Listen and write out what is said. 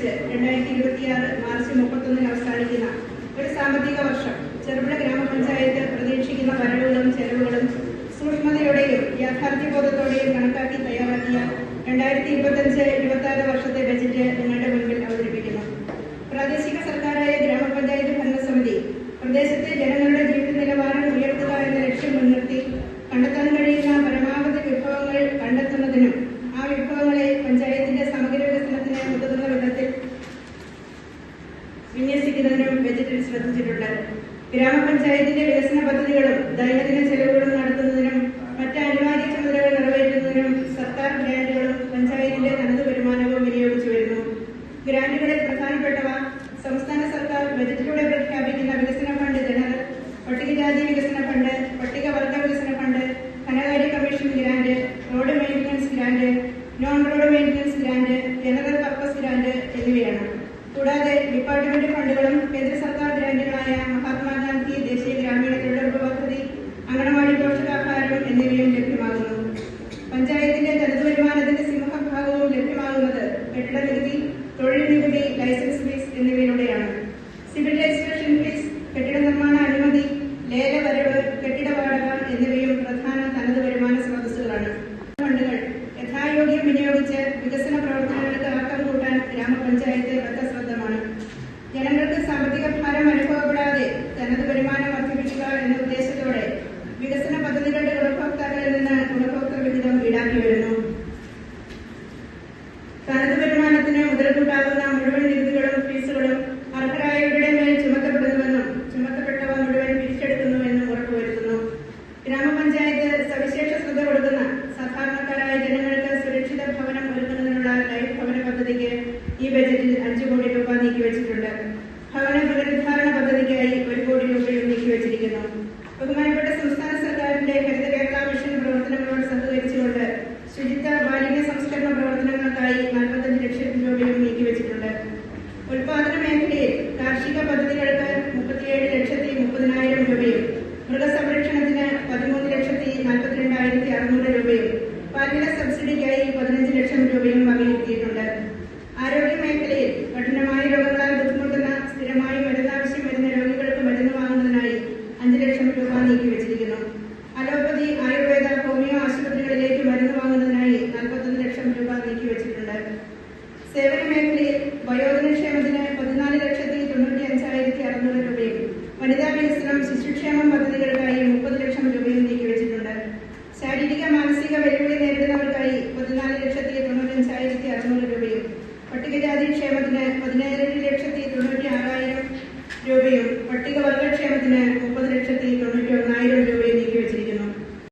അനുസരിച്ച് 2026 മാർച്ച് 31 അവസാനിക്കുന്ന ഒരു സാമ്പത്തിക വർഷം ചെറുപുഴ ഗ്രാമപഞ്ചായത്ത് പ്രതീക്ഷിക്കുന്ന വരവുകളും ചെലവുകളും സൂക്ഷ്മതയോടെയും യാഥാർത്ഥ്യബോധത്തോടെയും കണക്കാക്കി തയ്യാറാക്കിയ 2025-26 വർഷത്തെ ബജറ്റ് നിങ്ങളുടെ മുൻപിൽ അവതരിപ്പിക്കുന്നു. പ്രാദേശിക സർക്കാരായ ഗ്രാമപഞ്ചായത്ത് ഭരണസമിതി പ്രദേശത്തെ ജനങ്ങളുടെ ജീവിത നിലവാരം ഉയർത്തുക എന്ന ലക്ഷ്യം മുൻനിർത്തി കണ്ടെത്താൻ കഴിയുന്ന പരമാവധി വിഭവങ്ങൾ കണ്ടെത്തുന്നതിനും ആ വിഭവങ്ങളെ പഞ്ചായത്തിന്റെ സമഗ്ര വികസനത്തിന് ഉതകുന്ന വിധത്തിൽ വിന്യസിക്കുന്നതിനും ബജറ്റിൽ ശ്രദ്ധിച്ചിട്ടുണ്ട്. ഗ്രാമപഞ്ചായത്തിന്റെ വികസന പദ്ധതികളും ദൈനംദിന ചെലവുകളും നടത്തുന്നതിനും മറ്റ് അനിവാര്യ ചുമതലകൾ നിറവേറ്റുന്നതിനും സർക്കാർ ഗ്രാന്റുകളും പഞ്ചായത്തിന്റെ തനത് വരുമാനവും വിനിയോഗിച്ചു വരുന്നു. ഗ്രാന്റുകളിൽ പ്രധാനപ്പെട്ടവ സംസ്ഥാന സർക്കാർ ബജറ്റിലൂടെ പ്രഖ്യാപിക്കുന്ന വികസന ഫണ്ട് ജനറൽ, പട്ടികജാതി വികസന ഫണ്ട്, പട്ടികവർഗ വികസന ഫണ്ട്, ധനകാര്യ commission grant, road maintenance grant, non road maintenance grant, general purpose grant എന്നിവയാണ്. കൂടാതെ ഡിപ്പാർട്ട്മെന്റ് ഫണ്ടുകളും കേന്ദ്ര സർക്കാർ ഗ്രാന്റുകളായ മഹാത്മാഗാന്ധി ദേശീയ ഗ്രാമീണ തൊഴിലുറപ്പ് പദ്ധതി, അംഗനവാടി പോഷകാഹാരം എന്നിവയും ലഭ്യമാകുന്നു. പഞ്ചായത്തിന്റെ തനത് വരുമാനത്തിന്റെ സിംഹഭാഗവും ലഭ്യമാകുന്നത് കെട്ടിട നികുതി, തൊഴിൽ നികുതി, ലൈസൻസ് ഫീസ് എന്നിവയിലൂടെയാണ്. സിവിൽ രജിസ്ട്രേഷൻ ഫീസ്, കെട്ടിട നിർമ്മാണ അനുമതി, ലേല വരവ്, കെട്ടിട വാടക എന്നിവയും പ്രധാന തനത് വരുമാന സ്രോതസ്സുകളാണ്. ഫണ്ടുകൾ യഥായോഗ്യം വിനിയോഗിച്ച് വികസന പ്രവർത്തനങ്ങൾക്ക് ആക്കം കൂട്ടാൻ ഗ്രാമപഞ്ചായത്ത് ബദ്ധശ്രദ്ധമാണ്. ജനങ്ങൾക്ക് സാമ്പത്തിക ഭാരം അനുഭവപ്പെടാതെ തനത് വരുമാനം വർദ്ധിപ്പിക്കുക എന്ന ഉദ്ദേശത്തോടെ വികസന പദ്ധതികളുടെ ഗുണഭോക്താക്കളിൽ നിന്ന് ഗുണഭോക്തൃ വിഹിതം ഈടാക്കി വരുന്നു. തനത് വരുമാനത്തിന് മുതൽക്കൂട്ടാകുന്ന മുഴുവൻ നികുതികളും ഫീസുകളും അർഹരായവരുടെ മേൽ ചുമത്തപ്പെടുന്നുവെന്നും ചുമത്തപ്പെട്ടവ മുഴുവൻ പിരിച്ചെടുക്കുന്നുവെന്നും ഉറപ്പുവരുത്തുന്നു. ഗ്രാമപഞ്ചായത്ത് സവിശേഷ ശ്രദ്ധ കൊടുക്കുന്ന സാധാരണക്കാരായ ജനങ്ങൾക്ക് സുരക്ഷിത ഭവനം ഒരുക്കുന്നതിനുള്ള ലൈഫ് ഭവന പദ്ധതിക്ക് ഈ ബജറ്റിൽ 5 കോടി രൂപ നീക്കിവച്ചിട്ടുണ്ട്. ഭവന പുനരുദ്ധാരണ പദ്ധതിക്കായി 1 കോടി രൂപയും നീക്കിവച്ചിരിക്കുന്നു. ബഹുമാനപ്പെട്ട സംസ്ഥാന സർക്കാരിന്റെ ഹരിത കേരള മിഷൻ പ്രവർത്തനങ്ങളോട് സഹകരിച്ചുകൊണ്ട് ശുചിത്വ മാലിന്യ സംസ്കരണ പ്രവർത്തനങ്ങൾക്കായി 45 ലക്ഷം രൂപയും നീക്കിവച്ചിട്ടുണ്ട്. ഉൽപാദന മേഖലയിൽ കാർഷിക പദ്ധതികൾക്ക് 37,30,000 രൂപയും മൃഗസംരക്ഷണത്തിന് 13,42,600 രൂപയും പാലിന സബ്സിഡിക്കായി 15 ലക്ഷം രൂപയും വകയിരുത്തിയിട്ടുണ്ട്. ആരോഗ്യ മേഖലയിൽ കഠിനമായ രോഗങ്ങളാൽ ബുദ്ധിമുട്ടുന്ന സ്ഥിരമായി മരുന്നാവശ്യം വരുന്ന രോഗികൾക്ക് മരുന്ന് വാങ്ങുന്നതിനായി 5 ലക്ഷം രൂപ നീക്കിവച്ചിരിക്കുന്നു. അലോപ്പതി, ആയുർവേദ, ഹോമിയോ ആശുപത്രികളിലേക്ക് മരുന്ന് വാങ്ങുന്നതിനായി 41 ലക്ഷം രൂപ നീക്കിവച്ചിട്ടുണ്ട്. സേവന മേഖലയിൽ വയോജനക്ഷേമത്തിന് 14,95,600 രൂപയും വനിതാ വികസനം, ശിശുക്ഷേമം പദ്ധതികൾക്കായി